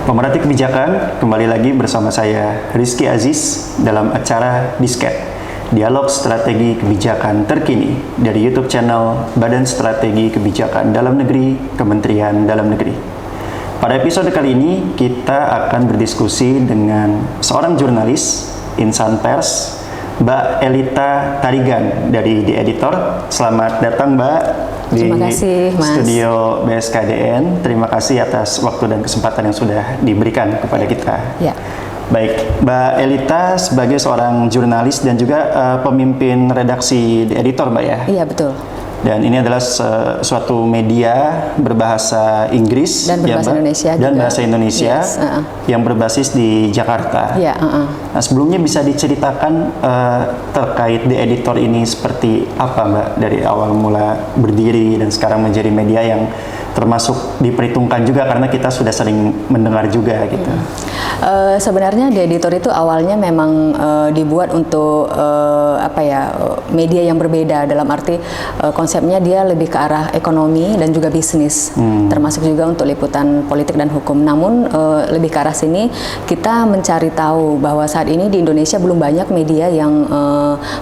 Pemerhati kebijakan, kembali lagi bersama saya Rizky Aziz dalam acara Disket, Dialog Strategi Kebijakan Terkini dari YouTube channel Badan Strategi Kebijakan Dalam Negeri, Kementerian Dalam Negeri. Pada episode kali ini kita akan berdiskusi dengan seorang jurnalis, insan pers, Mbak Elita Tarigan dari The Editor. Selamat datang Mbak di studio BSKDN. Terima kasih atas waktu dan kesempatan yang sudah diberikan kepada kita. Ya. Baik, Mbak Elita sebagai seorang jurnalis dan juga pemimpin redaksi The Editor, Mbak ya? Iya, betul. Dan ini adalah suatu media berbahasa Inggris dan berbahasa Indonesia dan juga. bahasa Indonesia yang berbasis di Jakarta. Ya, Nah, sebelumnya bisa diceritakan terkait The Editor ini seperti apa, Mbak, dari awal mula berdiri dan sekarang menjadi media yang termasuk diperhitungkan juga karena kita sudah sering mendengar juga gitu. Sebenarnya The Editor itu awalnya memang dibuat untuk media yang berbeda, dalam arti konsepnya dia lebih ke arah ekonomi dan juga bisnis, termasuk juga untuk liputan politik dan hukum. Namun lebih ke arah sini kita mencari tahu bahwa saat ini di Indonesia belum banyak media yang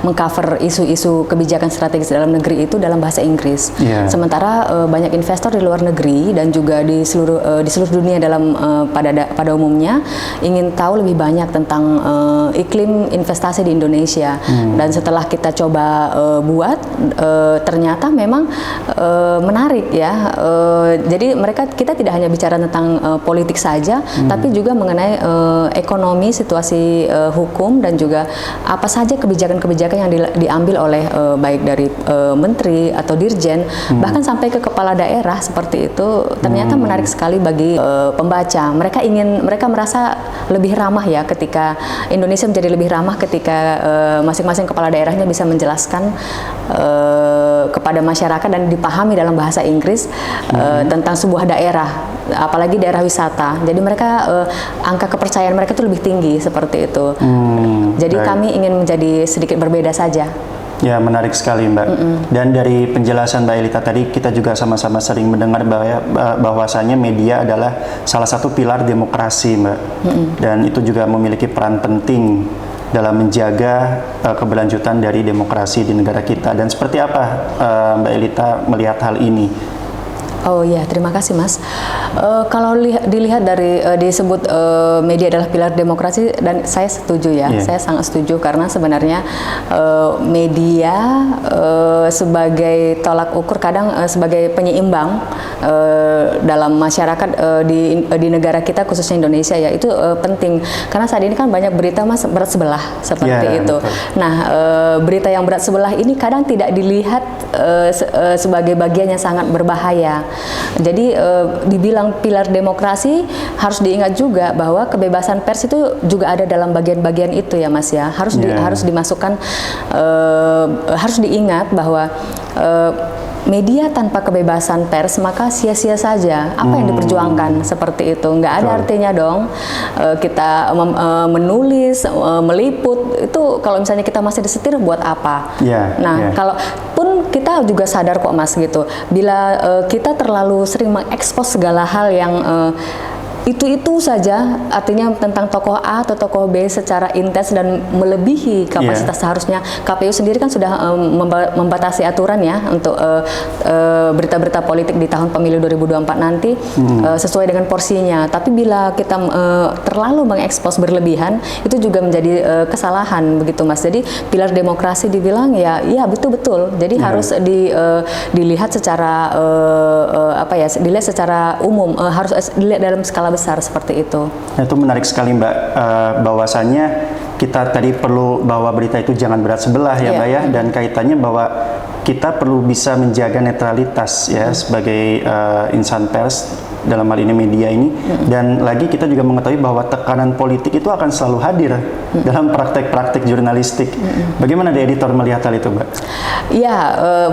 mengcover isu-isu kebijakan strategis dalam negeri itu dalam bahasa Inggris. Sementara banyak investor di luar negeri dan juga di seluruh dunia dalam pada umumnya ingin tahu lebih banyak tentang iklim investasi di Indonesia. Dan setelah kita coba buat, ternyata memang menarik ya. Jadi kita tidak hanya bicara tentang politik saja, tapi juga mengenai ekonomi, situasi hukum, dan juga apa saja kebijakan-kebijakan yang diambil oleh baik dari menteri atau dirjen, bahkan sampai ke kepala daerah seperti itu. Ternyata menarik sekali bagi pembaca. Mereka merasa lebih ramah ya, ketika Indonesia menjadi lebih ramah ketika masing-masing kepala daerahnya bisa menjelaskan kepada masyarakat dan dipahami dalam bahasa Inggris tentang sebuah daerah, apalagi daerah wisata. Jadi mereka angka kepercayaan mereka itu lebih tinggi seperti itu. Jadi kami ingin menjadi sedikit berbeda saja. Ya, menarik sekali Mbak. Dan dari penjelasan Mbak Elita tadi, kita juga sama-sama sering mendengar bahwasanya media adalah salah satu pilar demokrasi Mbak. Dan itu juga memiliki peran penting dalam menjaga keberlanjutan dari demokrasi di negara kita. Dan seperti apa Mbak Elita melihat hal ini? Oh iya, terima kasih Mas. Kalau dilihat dari disebut media adalah pilar demokrasi, dan saya setuju ya, saya sangat setuju, karena sebenarnya media sebagai tolak ukur, kadang sebagai penyeimbang dalam masyarakat di negara kita, khususnya Indonesia ya, itu penting, karena saat ini kan banyak berita Mas berat sebelah seperti itu. Betul. Nah, berita yang berat sebelah ini kadang tidak dilihat sebagai bagian yang sangat berbahaya. Jadi dibilang pilar demokrasi, harus diingat juga bahwa kebebasan pers itu juga ada dalam bagian-bagian itu ya Mas ya. Harus dimasukkan, harus diingat bahwa media tanpa kebebasan pers maka sia-sia saja apa yang diperjuangkan, seperti itu. Nggak ada artinya dong kita menulis, meliput, itu kalau misalnya kita masih disetir buat apa? Kalau pun kita juga sadar kok Mas gitu, bila kita terlalu sering mengekspos segala hal yang itu saja, artinya tentang tokoh A atau tokoh B secara intens dan melebihi kapasitas seharusnya. KPU sendiri kan sudah membatasi aturan ya untuk berita-berita politik di tahun pemilu 2024 nanti sesuai dengan porsinya. Tapi bila kita terlalu mengekspos berlebihan, itu juga menjadi kesalahan begitu Mas. Jadi pilar demokrasi dibilang ya betul-betul. Jadi harus dilihat secara dilihat secara umum, harus dilihat dalam skala besar seperti itu. Nah, itu menarik sekali Mbak, bahwasannya kita tadi perlu bahwa berita itu jangan berat sebelah ya Mbak ya, dan kaitannya bahwa kita perlu bisa menjaga netralitas ya sebagai insan pers dalam hal ini media ini, dan lagi kita juga mengetahui bahwa tekanan politik itu akan selalu hadir dalam praktek-praktek jurnalistik. Bagaimana The Editor melihat hal itu, Mbak? Iya,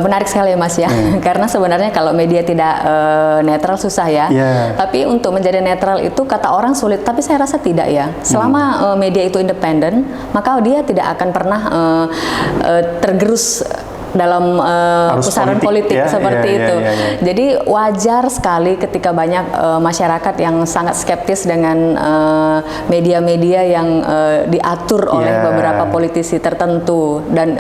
menarik sekali ya Mas ya, karena sebenarnya kalau media tidak netral susah ya, tapi untuk menjadi netral itu kata orang sulit, tapi saya rasa tidak ya. Selama media itu independen, maka dia tidak akan pernah tergerus dalam Arus pusaran politik ya, seperti ya, itu. ya, ya. Jadi wajar sekali ketika banyak masyarakat yang sangat skeptis dengan media-media yang diatur oleh Ya. beberapa politisi tertentu dan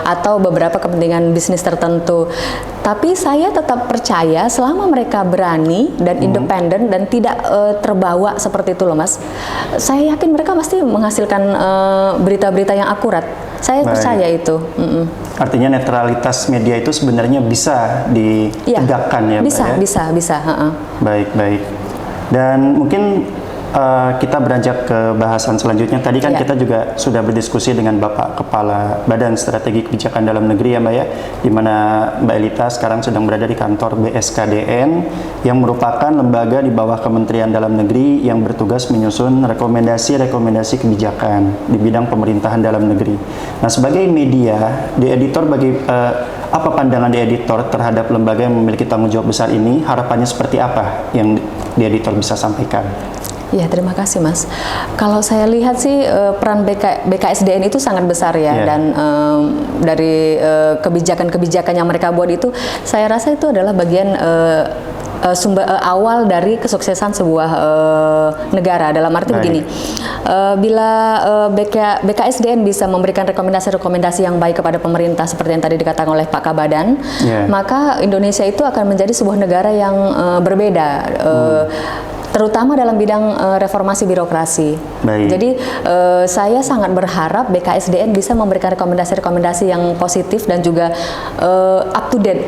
atau beberapa kepentingan bisnis tertentu. Tapi saya tetap percaya selama mereka berani dan independen dan tidak terbawa seperti itu loh Mas. Saya yakin mereka pasti menghasilkan berita-berita yang akurat. Saya Baik. percaya itu. Artinya netralitas media itu sebenarnya bisa ditegakkan ya, bisa, Mbak ya? bisa. Baik, baik. Dan mungkin kita beranjak ke bahasan selanjutnya. Tadi kan Ya. kita juga sudah berdiskusi dengan Bapak Kepala Badan Strategi Kebijakan Dalam Negeri ya Mbak ya, di mana Mbak Elita sekarang sedang berada di kantor BSKDN yang merupakan lembaga di bawah Kementerian Dalam Negeri yang bertugas menyusun rekomendasi-rekomendasi kebijakan di bidang pemerintahan dalam negeri. Nah, sebagai media, di editor apa pandangan di editor terhadap lembaga yang memiliki tanggung jawab besar ini? Harapannya seperti apa yang di editor bisa sampaikan? Ya, terima kasih Mas. Kalau saya lihat sih peran BKSDN itu sangat besar ya, Yeah. dan dari kebijakan-kebijakan yang mereka buat itu, saya rasa itu adalah bagian sumber awal dari kesuksesan sebuah negara. Dalam arti Baik. begini, bila BKSDN bisa memberikan rekomendasi-rekomendasi yang baik kepada pemerintah seperti yang tadi dikatakan oleh Pak Kabadan, Yeah. maka Indonesia itu akan menjadi sebuah negara yang berbeda. Terutama dalam bidang reformasi birokrasi. Baik. Jadi saya sangat berharap BKSDN bisa memberikan rekomendasi-rekomendasi yang positif dan juga up to date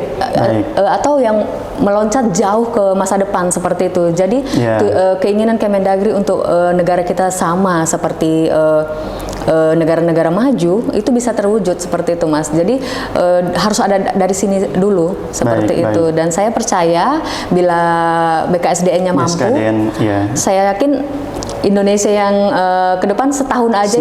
atau yang meloncat jauh ke masa depan seperti itu. Jadi keinginan Kemendagri untuk negara kita sama seperti negara-negara maju itu bisa terwujud seperti itu Mas. Jadi harus ada dari sini dulu seperti itu. Dan saya percaya bila BKSDN-nya mampu, saya yakin Indonesia yang ke depan setahun aja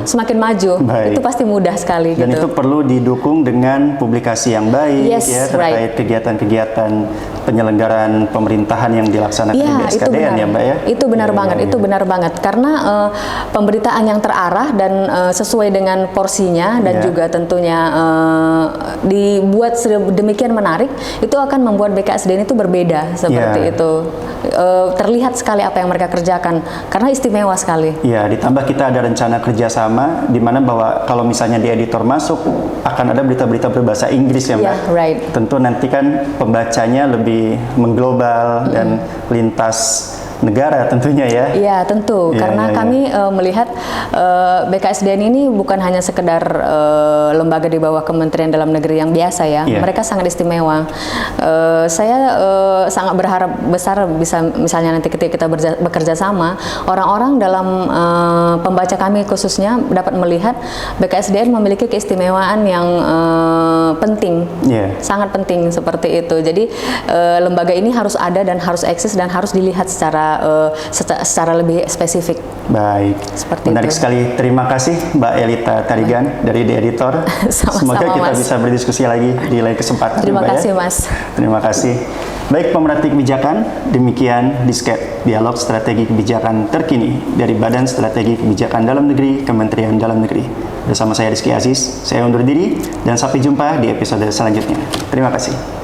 semakin maju. Itu pasti mudah sekali. Dan gitu. itu perlu didukung dengan publikasi yang baik ya terkait kegiatan-kegiatan penyelenggaraan pemerintahan yang dilaksanakan di BSKDN ya Mbak ya. Itu benar banget, itu benar banget. Karena pemberitaan yang terarah dan sesuai dengan porsinya dan juga tentunya dibuat sedemikian menarik, itu akan membuat BKSDN itu berbeda seperti itu. Terlihat sekali apa yang mereka kerjakan karena istimewa sekali. Ya, ditambah kita ada rencana kerjasama di mana bahwa kalau misalnya di editor masuk akan ada berita-berita berbahasa Inggris ya Mbak. Tentu nanti kan pembacanya lebih mengglobal dan lintas negara tentunya ya. Iya tentu, karena kami melihat BKSDN ini bukan hanya sekedar lembaga di bawah Kementerian Dalam Negeri yang biasa ya, mereka sangat istimewa. Saya sangat berharap besar bisa misalnya nanti ketika kita bekerja sama, orang-orang dalam pembaca kami khususnya dapat melihat BKSDN memiliki keistimewaan yang penting, sangat penting seperti itu. Jadi lembaga ini harus ada dan harus eksis dan harus dilihat secara lebih spesifik. Baik, menarik sekali. Terima kasih Mbak Elita Tarigan dari The Editor. Semoga kita bisa berdiskusi lagi di lain kesempatan. Terima kasih Mbak, Mas. Terima kasih. Baik pemerhati kebijakan, demikian Disket Dialog Strategi Kebijakan Terkini dari Badan Strategi Kebijakan Dalam Negeri Kementerian Dalam Negeri. Bersama saya Rizky Aziz, saya undur diri dan sampai jumpa di episode selanjutnya. Terima kasih.